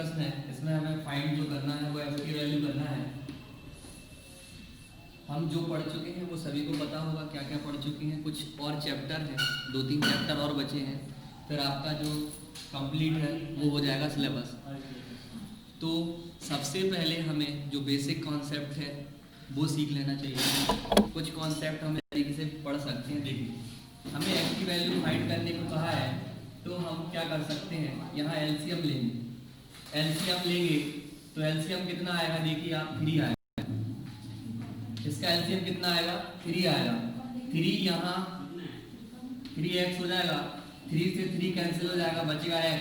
प्रश्न है, इसमें हमें फाइंड जो करना है वो x की वैल्यू करना है। हम जो पढ़ चुके हैं वो सभी को पता होगा, क्या क्या पढ़ चुके हैं। कुछ और चैप्टर हैं, 2-3 चैप्टर और बचे हैं, फिर आपका जो कंप्लीट है वो हो जाएगा सिलेबस। तो सबसे पहले हमें जो बेसिक कॉन्सेप्ट है वो सीख लेना चाहिए। कुछ कॉन्सेप्ट हम इस तरीके से पढ़ सकते हैं। देखिए, हमें x की वैल्यू फाइंड करने को कहा है, तो हम क्या कर सकते हैं, यहाँ एलसीएम लेंगे। एलसीएम लेंगे तो एलसीएम कितना आएगा, देखिए आप 3 आएगा। इसका एलसीएम कितना आएगा, 3 आएगा। 3 यहाँ 3x हो जाएगा, 3 से 3 कैंसिल हो जाएगा, बचेगा x।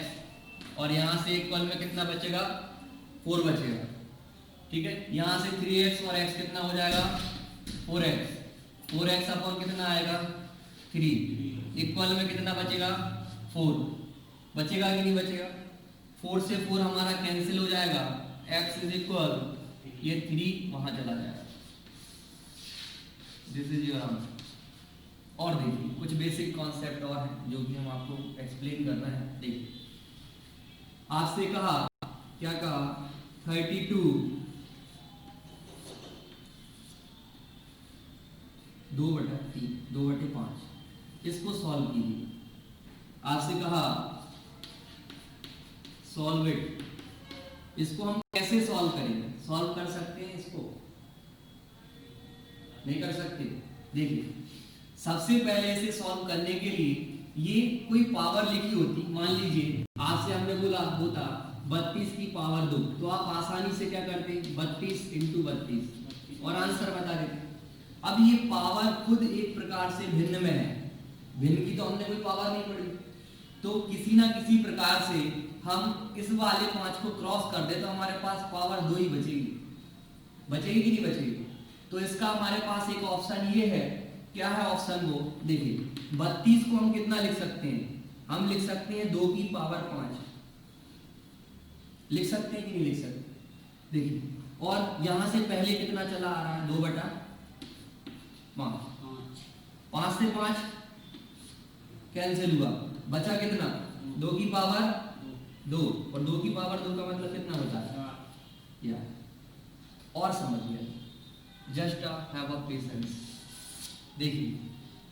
और यहाँ से इक्वल में कितना बचेगा, 4 बचेगा। ठीक है, यहाँ से 3x और x कितना हो जाएगा, 4x। 4x अपॉन कितना आएगा, 3 इक्वल में कितना बचेगा, 4 बचेगा कि नहीं बचेगा। 4 से 4 हमारा कैंसिल हो जाएगा, x इज इक्वल, ये 3 वहां चला जाएगा। This is your answer. और देखिए कुछ बेसिक कॉन्सेप्ट और हैं जो कि हम आपको एक्सप्लेन करना है। देखिए, आपसे कहा, क्या कहा, 32 2/3 2/5 इसको सॉल्व कीजिए। आपसे कहा सॉल्व इट, इसको हम कैसे सॉल्व करेंगे, सॉल्व कर सकते हैं इसको, नहीं कर सकते। देखिए, सबसे पहले इसे सॉल्व करने के लिए ये कोई पावर लिखी होती, मान लीजिए आपसे हमने बोला होता 32 की पावर 2, तो आप आसानी से क्या करते, 32 × 32 और आंसर बता देते। अब ये पावर खुद एक प्रकार से भिन्न में है, भिन्न की तो हमने कोई पावर नहीं पढ़ी, तो किसी ना किसी प्रकार से हम इस वाले 5 को क्रॉस कर दे तो हमारे पास पावर 2 ही बचेगी। बचेगी कि नहीं बचेगी। तो इसका हमारे पास एक ऑप्शन ये है, क्या है ऑप्शन वो, देखिए 32 को हम कितना लिख सकते हैं, हम लिख सकते हैं 2 की पावर 5, लिख सकते हैं कि नहीं लिख सकते। देखिए, और यहां से पहले कितना चला आ रहा है, 2/5, 5 से 5 कैंसिल हुआ, बचा कितना, 2 की पावर 2, और 2 की पावर 2 का मतलब कितना होता है, या और समझिए, जस्ट हैव अ पेशेंस। देखिए,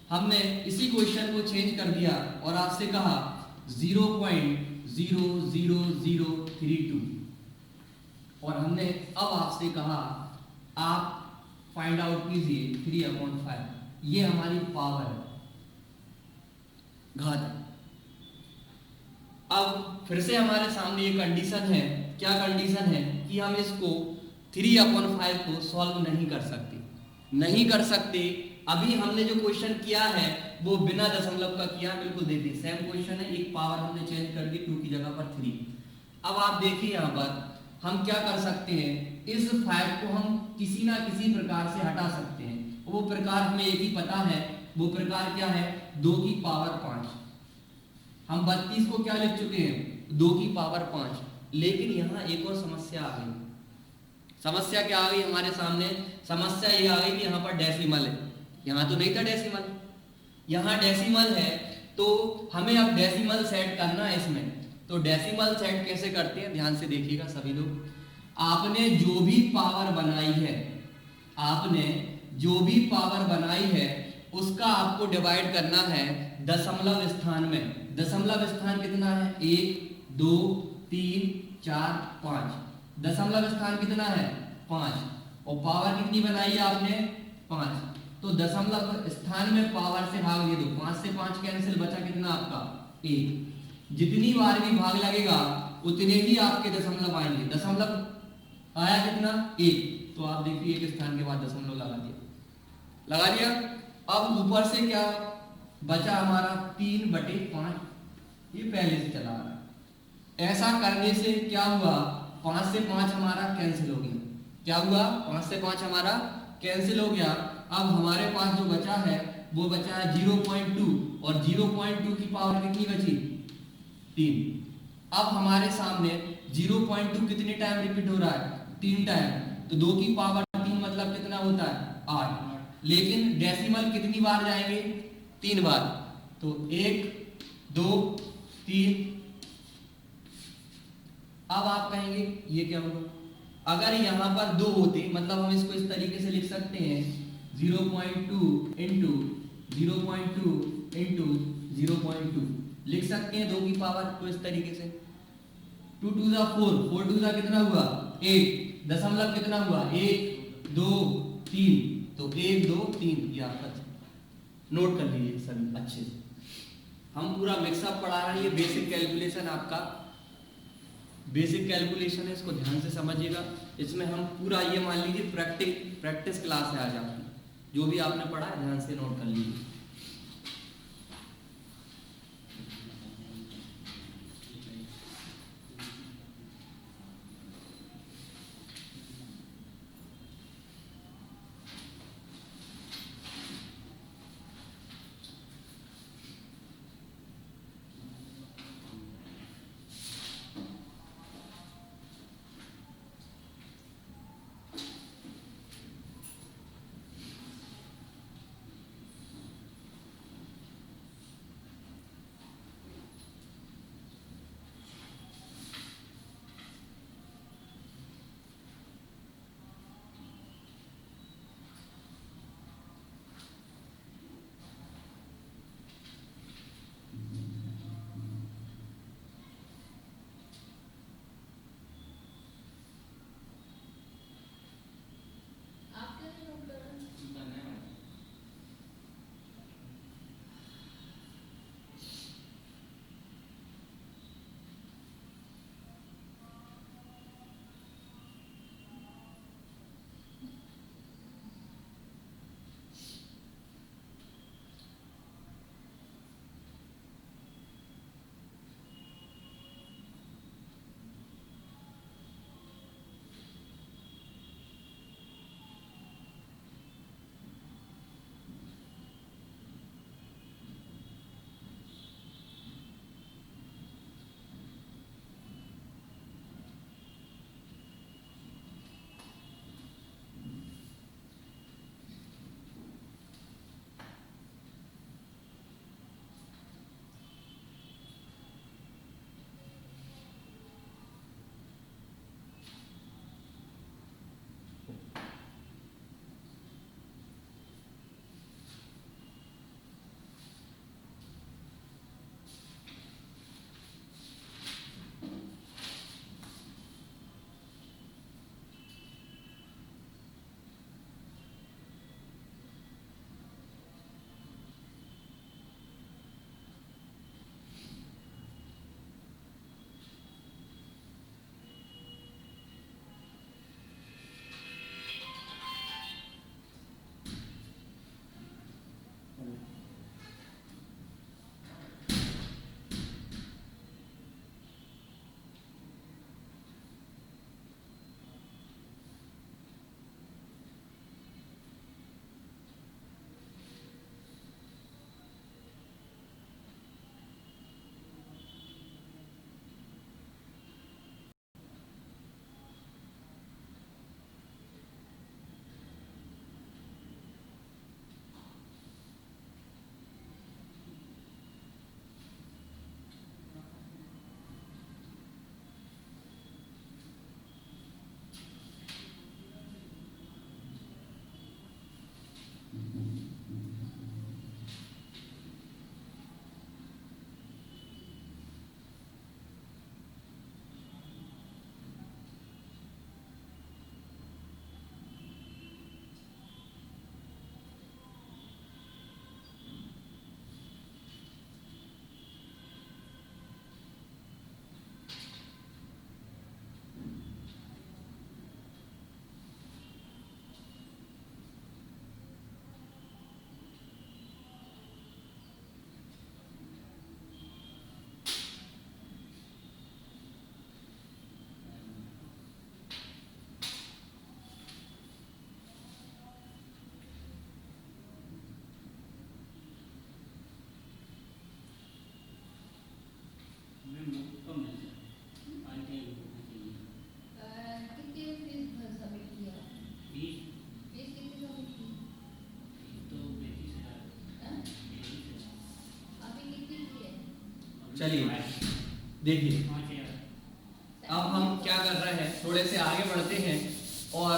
हमने इसी क्वेश्चन को चेंज कर दिया और आपसे कहा 0.00032, और हमने अब आपसे कहा आप फाइंड आउट कीजिए 3/5। ये हमारी पावर है, घात है। अब फिर से हमारे सामने ये कंडीशन है, क्या कंडीशन है, कि हम इसको 3/5 को सॉल्व नहीं कर सकते, नहीं कर सकते। अभी हमने जो क्वेश्चन किया है वो बिना दशमलव का किया, बिल्कुल देखिए सेम क्वेश्चन है, एक पावर हमने चेंज कर दी, 2 की जगह पर 3। अब आप देखिए यहाँ पर हम क्या कर सकते हैं, इस 5 को हम किसी ना किसी प्रकार से हटा सकते हैं। वो प्रकार हमें एक ही पता है, वो प्रकार क्या है, 2 की पावर 5। हम 32 को क्या लिख चुके हैं, 2 की पावर 5। लेकिन यहाँ एक और समस्या आ गई। समस्या क्या आ गई हमारे सामने, समस्या ये आ गई कि यहाँ पर डेसिमल है, यहाँ तो नहीं था डेसिमल, यहाँ डेसिमल है, तो हमें अब डेसिमल सेट करना है इसमें। तो डेसिमल सेट कैसे करते हैं, ध्यान से देखिएगा सभी लोग। आपने जो भी पावर बनाई है, आपने जो भी पावर बनाई है उसका आपको डिवाइड करना है दशमलव स्थान में। दशमलव स्थान कितना है, 1 2 3 4 5, दशमलव स्थान कितना है, 5, और पावर कितनी बनाई है आपने, 5। तो दशमलव स्थान में पावर से भाग दे दो, 5 से 5 कैंसिल, बचा कितना आपका, 1। जितनी बार भी भाग लगेगा उतने ही आपके दशमलव आएंगे। दशमलव आया कितना, 1, तो आप देखिए एक स्थान के बाद दशमलव लगा दिया, लगा दिया। अब ऊपर से क्या बचा हमारा, 3/5, ये पहले से चला आ रहा है। ऐसा करने से क्या हुआ, 5 से 5 हमारा कैंसिल हो गया। क्या हुआ, 5 से 5 हमारा कैंसिल हो गया। अब हमारे पास जो बचा है वो बचा है 0.2, और 0.2 की पावर कितनी बची, 3। अब हमारे सामने 0.2 कितने टाइम रिपीट हो रहा है, 3 टाइम, तो 2 की पावर 3 मतलब कितना होता है, 8। लेकिन डेसिमल कितनी बार जाएंगे, 3 बार, तो 1 2 3 अब आप कहेंगे ये क्या होगा, अगर यहाँ पर 2 होते मतलब हम इसको इस तरीके से लिख सकते हैं 0.2 इंटू 0.2 इंटू 0.2 लिख सकते हैं 2 की पावर को इस तरीके से। 2 टू ज़ा 4, 4 टू ज़ा कितना हुआ 8, दशमलव कितना हुआ 1 2 3, तो 1 2 3 ये आपका नोट कर लीजिए सभी अच्छे से। हम पूरा मिक्सअप पढ़ा रहे हैं, ये बेसिक कैलकुलेशन आपका बेसिक कैलकुलेशन है, इसको ध्यान से समझिएगा। इसमें हम पूरा ये मान लीजिए प्रैक्टिस क्लास है आज आपकी, जो भी आपने पढ़ा है ध्यान से नोट कर लीजिए। चलिए देखिए अब हम थोड़े से आगे बढ़ते हैं और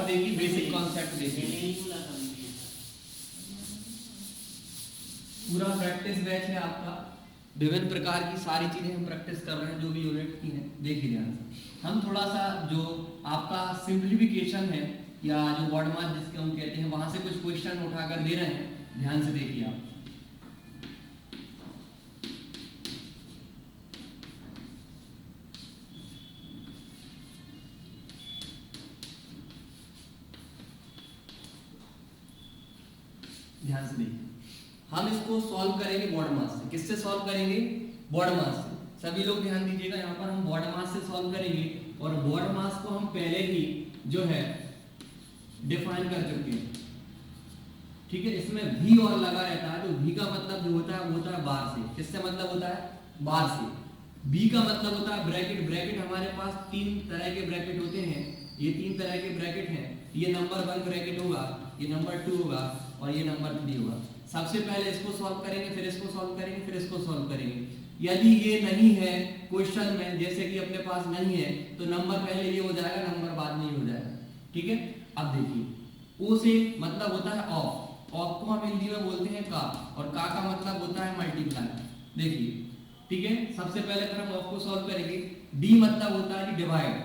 देखिए बेसिक कॉन्सेप्ट देखिए। पूरा प्रैक्टिस बैच है आपका, विभिन्न प्रकार की सारी चीजें हम प्रैक्टिस कर रहे हैं जो भी यूनिट की हैं। देखिए ध्यान से, हम थोड़ा सा जो आपका सिंप्लीफिकेशन है या जो वर्ड मार्क जिसके हम कहते हैं, वहां से कुछ क्वेश्चन उठाकर दे रहे हैं, ध्यान से देखिए आप। ध्यान से देखिए, हम इसको सॉल्व करेंगे बॉड मास से। किससे सॉल्व करेंगे? बॉड मास से। सभी लोग ध्यान दीजिएगा, यहाँ पर हम बॉड मास से सॉल्व करेंगे और बॉड मास को हम पहले ही जो है डिफाइन कर चुके हैं, ठीक है। इसमें भी और लगा रहता है, तो भी का मतलब जो होता है वो होता है बार से। किससे मतलब होता है? बार से। बी का मतलब होता है ब्रैकेट। ब्रैकेट हमारे पास तीन तरह के ब्रैकेट होते हैं, ये तीन तरह के ब्रैकेट हैं। ये नंबर 1 ब्रैकेट होगा, ये नंबर 2 होगा और ये नंबर 3 होगा। सबसे पहले इसको सॉल्व करेंगे, फिर इसको सॉल्व करेंगे, फिर इसको सॉल्व करेंगे। यदि ये नहीं है क्वेश्चन में, जैसे कि अपने पास नहीं है, तो नंबर पहले ये हो जाएगा, नंबर बाद में ही हो जाएगा, ठीक है। अब देखिए, ओ से मतलब होता है ऑफ। ऑफ को हम हिंदी में बोलते हैं का, और का मतलब होता है मल्टीप्लाई। देखिए, ठीक है। सबसे पहले फिर हम ऑफ को सॉल्व करेंगे। डी मतलब होता है डिवाइड।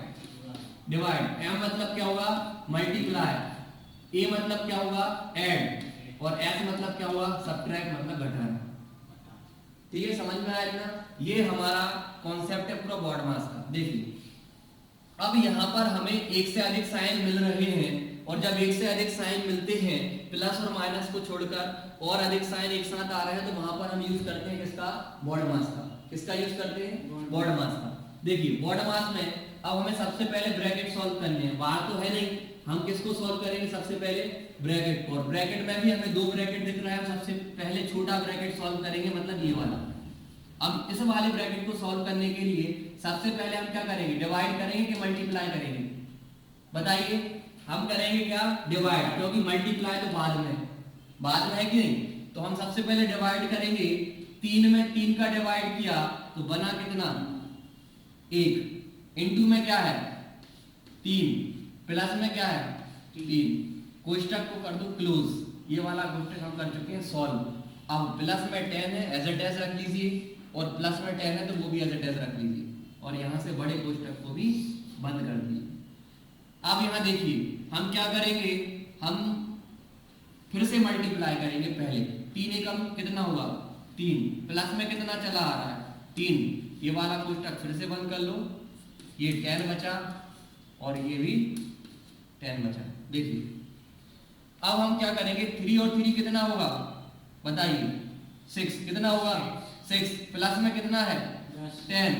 डिवाइड। एम मतलब क्या होगा? मल्टीप्लाई। ए मतलब क्या होगा? ऐड। और एस मतलब क्या हुआ? सब्ट्रैक्ट मतलब घटाना। ठीक है, समझ में आया ना? ये हमारा कॉन्सेप्ट है पूरा बॉड मास का। देखिए, अब यहाँ पर हमें एक से अधिक साइन मिल रहे हैं, और जब एक से अधिक साइन मिलते हैं, प्लस और माइनस को छोड़कर और अधिक साइन एक साथ आ रहे हैं, तो वहां पर हम यूज करते हैं किसका? बॉड मास का। किसका यूज करते हैं? बॉड मास का। देखिए, बॉड मास में अब हमें सबसे पहले ब्रैकेट सॉल्व करने हैं। बाहर तो है नहीं, हम किसको सॉल्व करेंगे? सबसे पहले ब्रैकेट को। और ब्रैकेट में भी हमें दो ब्रैकेट दिख रहा है, हम सबसे पहले छोटा ब्रैकेट सॉल्व करेंगे, मतलब ये वाला। अब इस वाले ब्रैकेट को सॉल्व करने के लिए सबसे पहले हम क्या करेंगे? डिवाइड करेंगे कि मल्टीप्लाई करेंगे? बताइए। हम करेंगे क्या? डिवाइड, क्योंकि मल्टीप्लाई तो बाद में है कि नहीं। तो हम सबसे पहले डिवाइड करेंगे। 3 में 3 का डिवाइड किया तो बना कितना? 1। इनटू में क्या है? 3। प्लस में क्या है? 3। कोष्टक को कर दो क्लोज। ये वाला कोष्टक हम कर चुके हैं सॉल्व। अब प्लस में 10 है, एज इट इज रख लीजिए, और प्लस में 10 है तो वो भी एज इट इज रख लीजिए, और यहां से बड़े कोष्टक को भी बंद कर दीजिए। अब यहां देखिए, हम क्या करेंगे? हम फिर से मल्टीप्लाई करेंगे। पहले 3 एकम कितना हुआ? 3। प्लस में कितना चला आ रहा है? 3। ये वाला कोष्टक फिर से बंद कर लो, ये 10 बचा और ये भी 10 बचा। देखिए, अब हम क्या करेंगे? 3 और 3 कितना होगा? बताइए। 6 कितना होगा? 6। प्लस में कितना है? 10।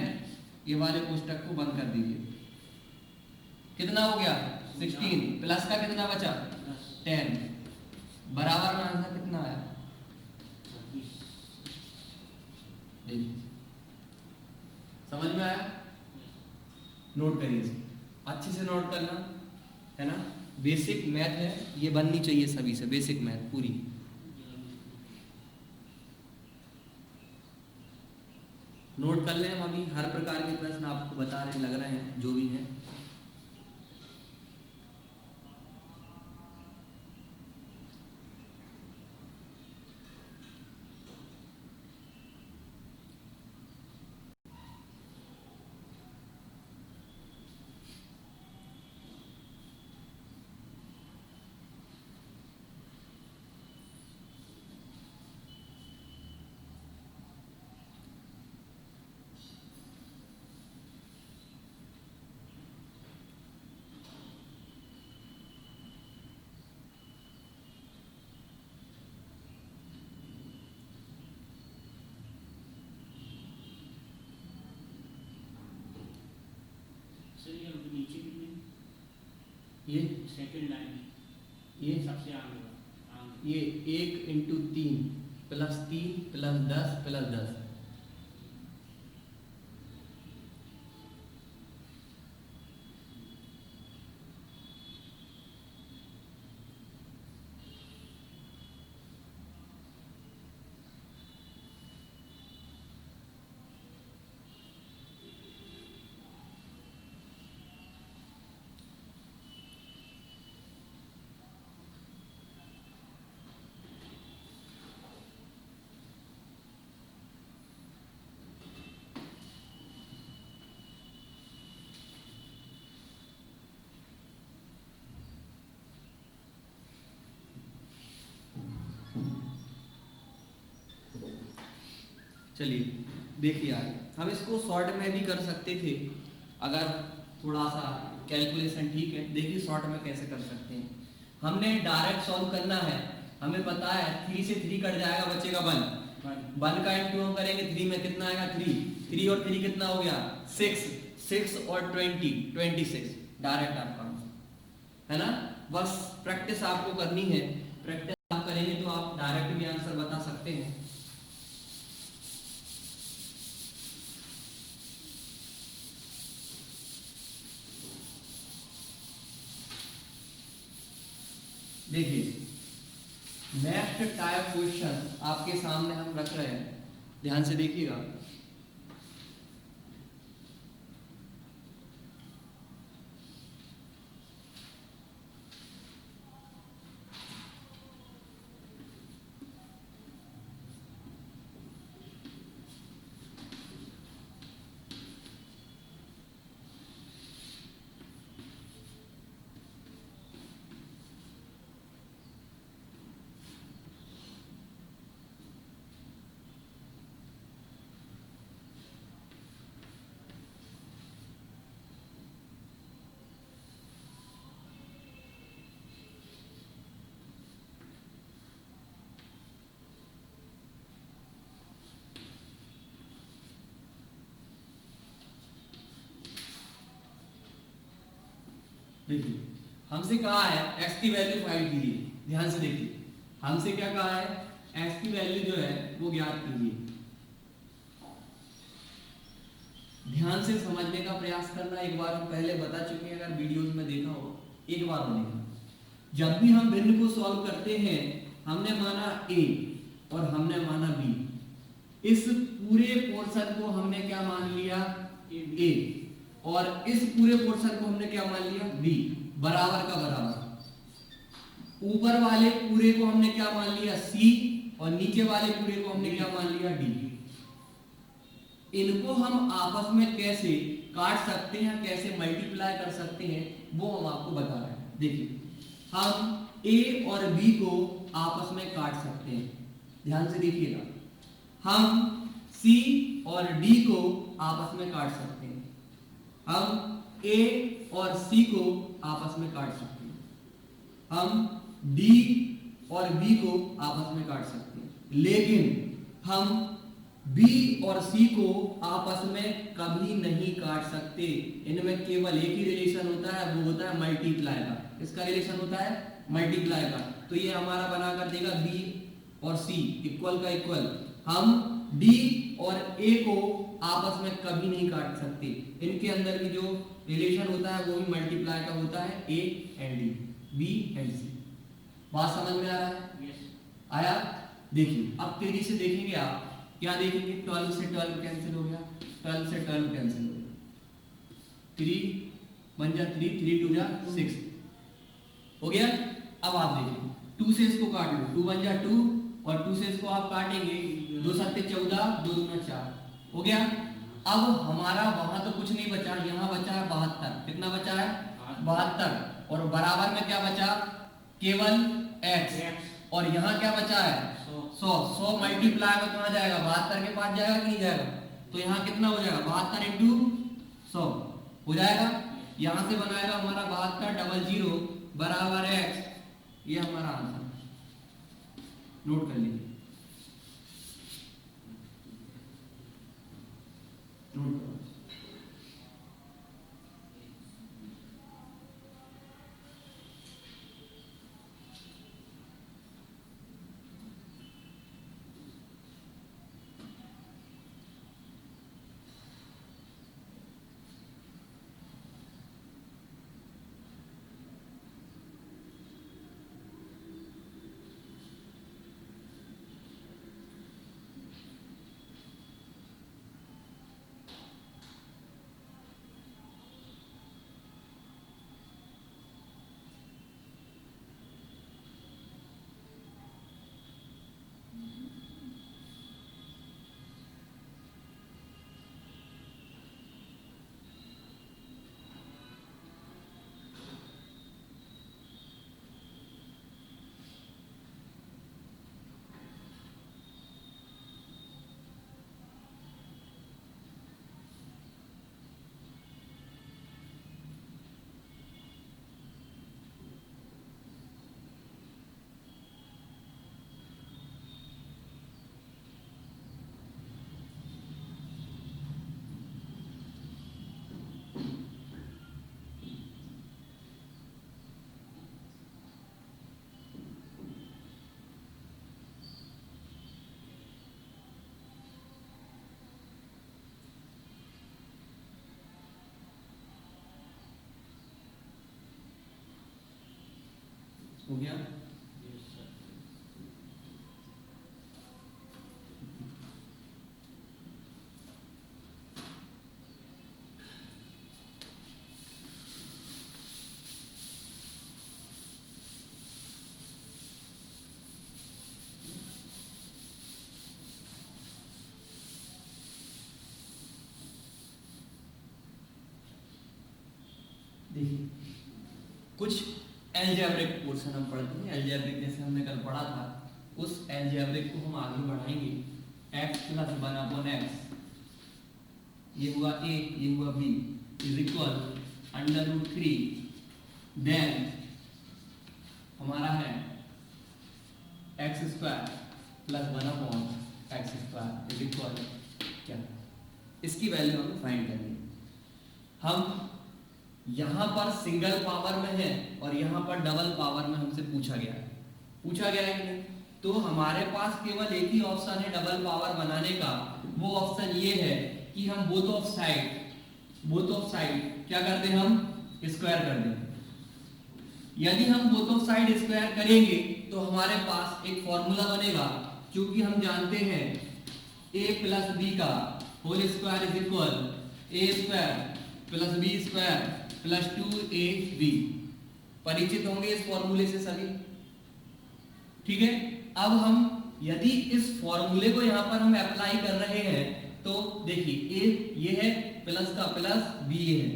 ये वाले कोष्टक को बंद कर दीजिए। कितना हो गया? 16। प्लस का कितना बचा? 10। बराबर में आंसर कितना आया? देखिए, समझ में आया? नोट करिए, अच्छे से नोट करना है ना। बेसिक मैथ है, ये बननी चाहिए सभी से, बेसिक मैथ पूरी। नोट कर लें। हम अभी हर प्रकार के प्रश्न आपको बता रहे हैं, लग रहे हैं जो भी हैं। ये सेकंड लाइन, ये सबसे आगे ये 1 × 3 + 3 + 10 + 10। चलिए देखिए आगे, हम इसको शॉर्ट में भी कर सकते थे अगर थोड़ा सा कैलकुलेशन ठीक है। देखिए शॉर्ट में कैसे कर सकते हैं। हमने डायरेक्ट सॉल्व करना है, हमें पता है 3 से 3 कट जाएगा, बचेगा 1। 1 का इंटू हम करेंगे 3 में, कितना आएगा 3। 3 और 3 कितना हो गया 6। 6 और 20 26। डायरेक्ट आपका आंसर है ना। बस प्रैक्टिस आपको करनी है, प्रैक्टिस आप करेंगे तो आप डायरेक्ट भी आंसर बता सकते हैं। देखिए नेक्स्ट टाइप क्वेश्चन आपके सामने हम रख रहे हैं, ध्यान से देखिएगा। देखिए हमसे कहा है x की वैल्यू फाइंड कीजिए, ध्यान से देखिए हमसे क्या कहा है, x की वैल्यू जो है वो ज्ञात कीजिए। ध्यान से समझने का प्रयास करना, एक बार हम पहले बता चुके हैं, अगर वीडियोस में देखा हो एक बार देखना। जब भी हम भिन्न को सॉल्व करते हैं, हमने माना a और हमने माना b, इस पूरे पोर्शन को हमने क्या मान लिया a, और इस पूरे पोर्शन को हमने क्या मान लिया b, बराबर का बराबर। ऊपर वाले पूरे को हमने क्या मान लिया c, और नीचे वाले पूरे को हमने क्या मान लिया d। इनको हम आपस में कैसे काट सकते हैं, कैसे मल्टीप्लाई कर सकते हैं, वो हम आपको बता रहे हैं। देखिए हम a और b को आपस में काट सकते हैं, ध्यान से देखिएगा। हम c और d को आपस में काट सकते हैं, हम a और c को आपस में काट सकते हैं, हम d और b को आपस में काट सकते हैं, लेकिन हम b और c को आपस में कभी नहीं काट सकते। इनमें केवल एक ही रिलेशन होता है, वो होता है मल्टीप्लाई का। इसका रिलेशन होता है मल्टीप्लाई का। तो ये हमारा बना कर देगा b और c इक्वल का इक्वल। हम d और a को आपस में कभी नहीं काट सकते, इनके अंदर भी जो रिलेशन होता है वो भी मल्टीप्लाई का होता है, a and d, b and c। बात समझ में आ रहा है? Yes. आया? देखिए अब तेजी से देखेंगे आप, क्या देखेंगे, 12 से 12 कैंसिल हो गया, 12 से 12 कैंसिल हो गया, 3 1 जा 3, 3 2 जा 6 हो गया। अब आप देखिए 2 से इसको काट लो, 2 1 जा 2 और 2 से इसको आप काटेंगे, 2 7 14, 2 2 4 हो गया। अब हमारा वहां तो कुछ नहीं बचा, यहाँ बचा है 72। कितना बचा है 72, और बराबर में क्या बचा केवल x, और यहाँ क्या बचा है 100। 100 मल्टीप्लाई में कहाँ जाएगा, 72 के पास जाएगा कि नहीं जाएगा, तो यहाँ कितना हो जाएगा 72 इंटू 100 हो जाएगा। यहाँ से बनाएगा हमारा 72 00 बराबर x, ये हमारा आंसर, नोट कर लीजिए, नोट करो। हो गया। Yes, sir. देखिए कुछ एल्जेब्रिक पोर्शन हम पढ़ते हैं। एल्जेब्रिक जैसे हमने कल पढ़ा था, उस एल्जेब्रिक को हम आगे बढ़ाएंगे। x प्लस 1/x, ये हुआ a, ये हुआ b, इज इक्वल √3, देन हमारा है x square plus 1/x² is equal क्या, इसकी वैल्यू हमें फाइंड करनी है। हम यहाँ पर सिंगल पावर में है और यहाँ पर डबल पावर में हमसे पूछा गया है कि नहीं? तो हमारे पास केवल एक ही ऑप्शन है डबल पावर बनाने का। वो ऑप्शन ये है कि हम बोथ ऑफ साइड क्या करते हैं, हम स्क्वायर कर देंगे। यदि हम बोथ ऑफ साइड स्क्वायर करेंगे तो हमारे पास एक फॉर्मूला बनेगा, क्योंकि हम जानते हैं a प्लस बी का whole square is equal a square plus B square plus 2ab। परिचित होंगे इस फॉर्मूले से सभी, ठीक है। अब हम यदि इस फॉर्मूले को यहाँ पर हम अप्लाई कर रहे हैं तो देखिए a ये है प्लस का प्लस, b ये है,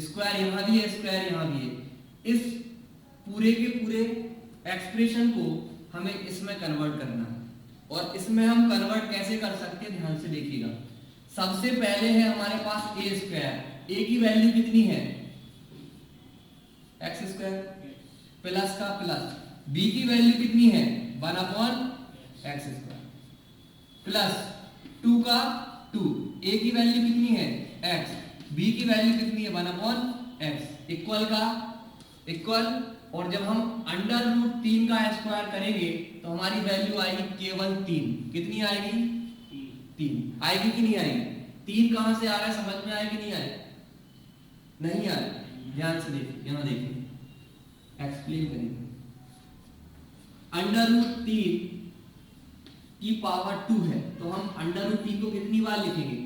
स्क्वायर यहाँ भी है, स्क्वायर यहाँ भी है। इस पूरे के पूरे एक्सप्रेशन को हमें इसमें कन्वर्ट करना है। और इसमें हम कन्वर्ट कैसे कर सकते हैं, ध्यान से देखिएगा। सबसे पहले है हमारे पास a स्क्वायर, a की वैल्यू कितनी है, x स्क्वायर प्लस का प्लस, b की वैल्यू कितनी है 1/x स्क्वायर प्लस 2 का 2, a की वैल्यू कितनी है x, b की वैल्यू कितनी है 1/x, इक्वल का इक्वल। और जब हम √3 का स्क्वायर करेंगे तो हमारी वैल्यू आएगी केवल 3। कितनी आएगी, 3 आएगी कि नहीं आएगी। 3 कहां से आ रहा है, समझ में आया कि नहीं आया, नहीं आया। ध्यान से देखिए, यहां देखिए, एक्सप्लेन करेंगे। √3 की पावर 2 है तो हम √3 को कितनी बार लिखेंगे,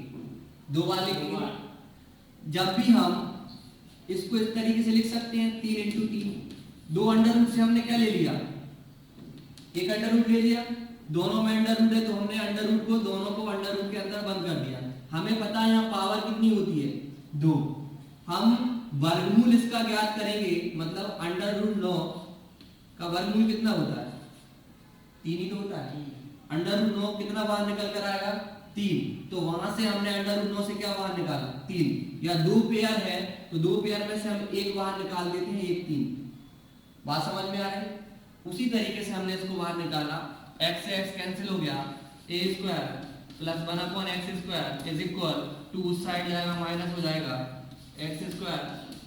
2 बार लिखेंगे। जब भी हम इसको इस तरीके से लिख सकते हैं 3 × 3, 2 अंडर से हमने क्या ले लिया, एक अंडर रूट ले लिया, दोनों में अंडर रूट है तो हमने अंडर रूट को दोनों को अंडर रूट के अंदर बंद कर दिया। हमें पता है यहाँ पावर कितनी होती है 2। हम वर्गमूल इसका ज्ञात करेंगे, मतलब √9 का वर्गमूल कितना होता है, 3 ही तो होता है। √9 कितना बाहर निकल कर आएगा, 3। तो वहां से हमने √9 से क्या बाहर निकाला, 3। या 2 पेयर है तो 2 पेयर में से हम एक बाहर निकाल देते हैं, 1 3। बात समझ में आ रही है। उसी तरीके से हमने इसको बाहर निकाला, x से x कैंसिल हो गया, a square plus 1/x² is equal 2 उस साइड जाएगा माइनस हो जाएगा, x square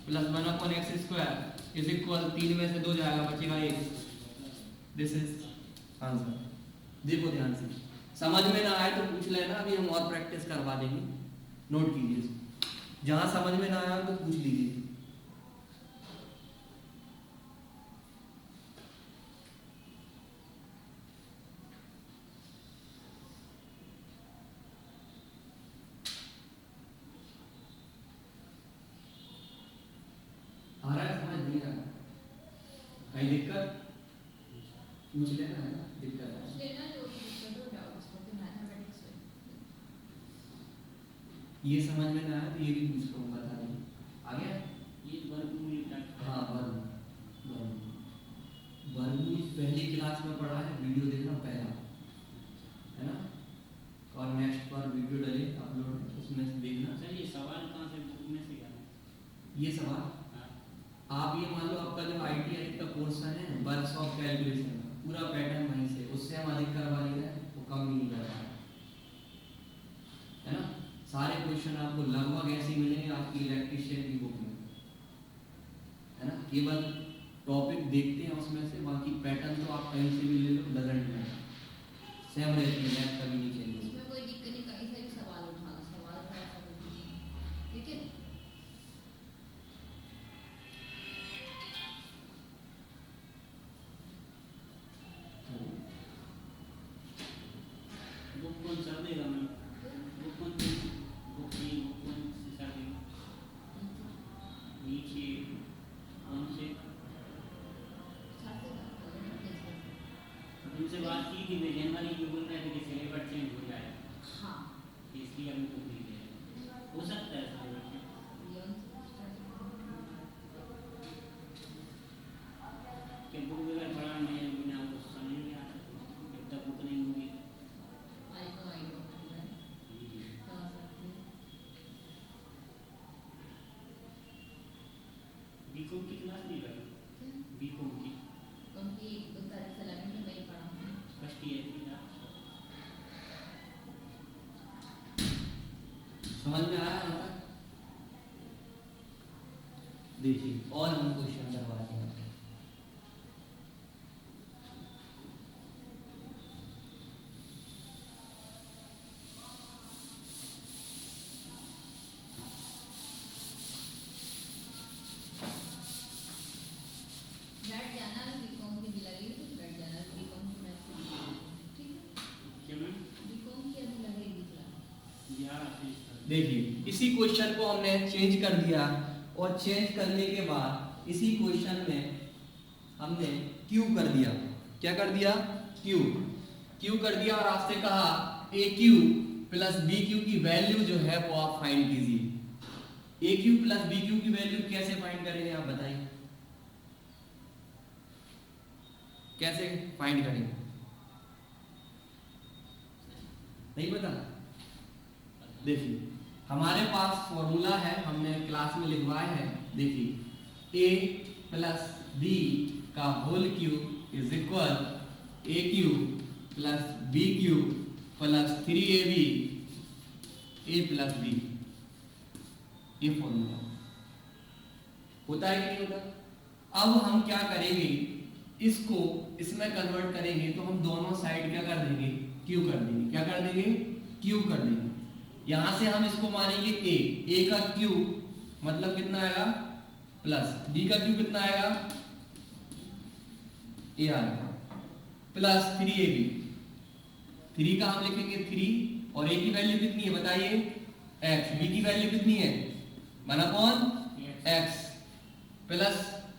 plus 1/x² is equal 3 में से 2 जाएगा, बचेगा 1। This is answer. देखो ध्यान से, समझ में ना आए तो पूछ लेना, अभी हम और प्रैक्टिस करवा देंगे। नोट कीजिए, जहां समझ में ना आया तो पूछ लीजिए। आ रहा है, समझ नहीं आ रहा, कहीं दिक्कत पूछ लेना है ना, दिक्कत है ये समझ में ना आया तो ये भी पूछ लो, बता देंगे। आ गया, ये वर्गमूल का हाँ वर्गमूल पहली क्लास में पढ़ा है, वीडियो देखना पहला है ना, और नेक्स्ट पर वीडियो डले अपलोड, उसमें से देखना। सर ये सवाल कहाँ से बुक में से आया, ये सवाल आप ये मान लो आपका जो ITI का पोर्शन है वर्क्स ऑफ कैलकुलेशन, पूरा पैटर्न वहीं से, उससे हम अधिक करवा नहीं रहे, वो कम ही नहीं कर रहा है ना। सारे क्वेश्चन आपको लगभग ऐसे ही मिलेंगे आपकी इलेक्ट्रीशियन की बुक में, है ना। केवल टॉपिक देखते हैं उसमें से, बाकी पैटर्न तो आप कहीं से भी ले लो, डजंट मैटर, सेम रहती है, मैथ कभी नहीं चेंज। इसमें कोई दिक्कत नहीं, कहीं से भी सवाल उठाना, सवाल थोड़ा सा ठीक है। बात की थी वे जनवरी में बोल रहे थे कि सिलेबस चेंज हो जाएगा, हाँ इसलिए अभी बुक नहीं दे रहे। हो सकता है सिलेबस चेंज। कि बुक वगैरह पढ़ा नहीं बिना वो समझ नहीं आता जब तक बुक नहीं होगी। बीकॉम की क्लास नहीं लगी, बीकॉम की फर्स्ट ईयर की ना। समझ में आया यहाँ तक? देखिए और हम क्वेश्चन करवाते हैं। क्या मैम? 11 से start। देखिए इसी क्वेश्चन को हमने चेंज कर दिया और चेंज करने के बाद इसी क्वेश्चन में हमने क्यू कर दिया। क्या कर दिया? क्यू कर दिया और आपसे कहा ए क्यू प्लस बी क्यू की वैल्यू जो है वो आप फाइंड कीजिए। ए क्यू प्लस बी क्यू की वैल्यू कैसे फाइंड करेंगे आप बताइए, कैसे फाइंड करेंगे? नहीं पता? देखिए हमारे पास फॉर्मूला है, हमने क्लास में लिखवाया है। देखिए a प्लस बी का whole cube is equal A cube plus B cube plus 3ab a plus B. ये फॉर्मूला होता है कि नहीं होता? अब हम क्या करेंगे, इसको इसमें कन्वर्ट करेंगे तो हम दोनों साइड क्या कर देंगे? क्यू कर देंगे। क्या कर देंगे? क्यू कर देंगे। यहां से हम इसको मानेंगे ए का क्यू मतलब कितना आएगा? प्लस बी का क्यू कितना आएगा? ए आएगा प्लस 3ab। 3 का हम लिखेंगे 3 और ए की वैल्यू कितनी है बताइए? x। बी की वैल्यू कितनी है? 1/x प्लस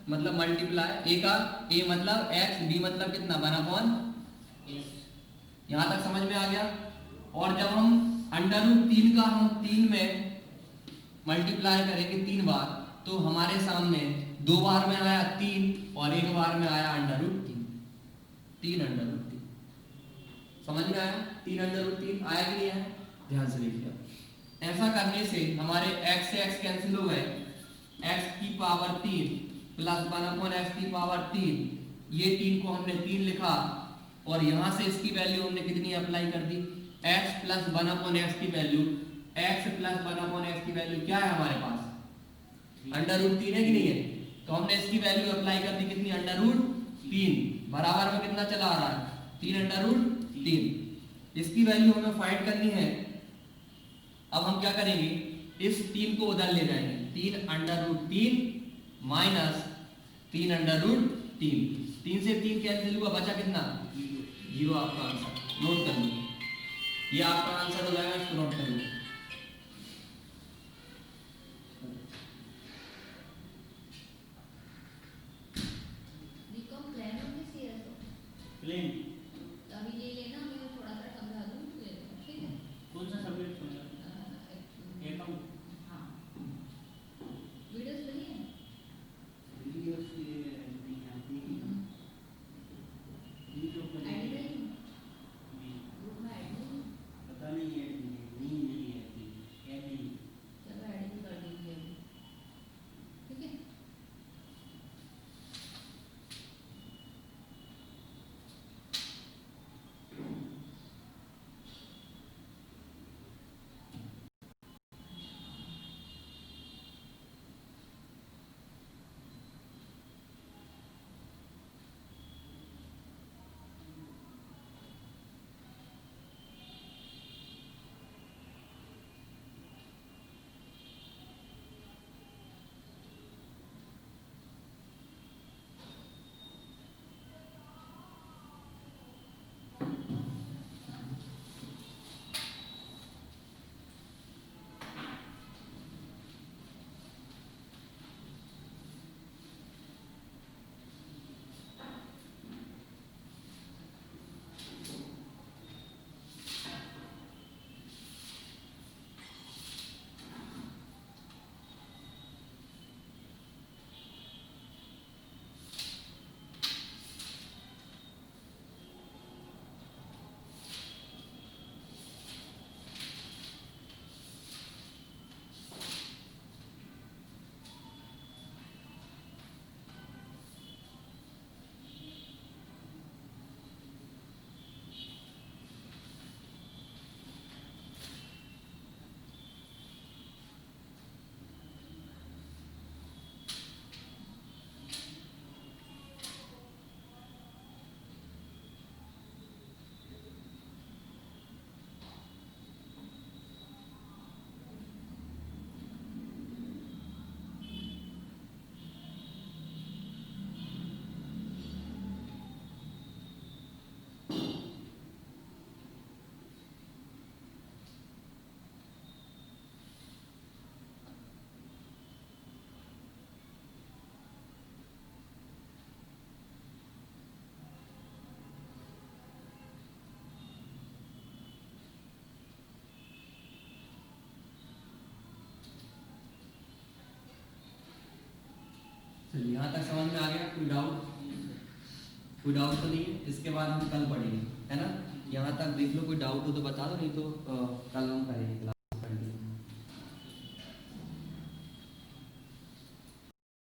मतलब मल्टीप्लाई ए का ए मतलब x, बी मतलब कितना? 1/x। यहां तक समझ में आ गया? और जब हम अंडर रूट 3 का हम 3 में मल्टीप्लाई करेंगे 3 बार तो हमारे सामने 2 बार में आया 3 और 1 बार में आया अंडर रूट 3। 3 अंडर रूट 3 समझ में आया? 3 अंडर रूट 3 आया कि नहीं आया? ध्यान से देखिए। ऐसा करने से हमारे x से x कैंसिल हो गए, x की पावर 3 प्लस 1/x की पावर 3। ये 3 को हमने 3 लिखा और यहां से इसकी वैल्यू हमने कितनी अप्लाई कर दी? x प्लस 1/x की वैल्यू, x प्लस 1/x की वैल्यू क्या है हमारे पास? अंडर रूट 3 है कि नहीं है? तो हमने इसकी वैल्यू अप्लाई कर दी कितनी? अंडर रूट 3 बराबर में कितना चला आ रहा है? 3 अंडर रूट 3। इसकी वैल्यू हमें फाइंड करनी है। अब हम क्या करेंगे, इस 3 को उधर ले जाएंगे। 3 under root 3 minus 3 under root 3। 3 से 3 कैंसिल हुआ, बचा कितना? 0 आपका आंसर। नोट कर लो, ये आपका आंसर हो जाएगा, इसको नोट कर लो। प्लेन अभी ये लेना, मैं थोड़ा सा समझा दूं, ले लो, ठीक है? कौन सा सब्जेक्ट होगा? अकाउंट। हाँ वीडियोस बनी है? वीडियोस की नहीं आती है। वीडियो पर ऐड नहीं नहीं, ग्रुप में ऐड नहीं पता नहीं है, नहीं है। चलिए यहाँ तक समझ में आ गया? कोई डाउट? कोई डाउट तो नहीं है? इसके बाद हम कल पढ़ेंगे, है ना? यहाँ तक देख लो, कोई डाउट हो तो बता दो, नहीं तो कल हम करेंगे क्लास।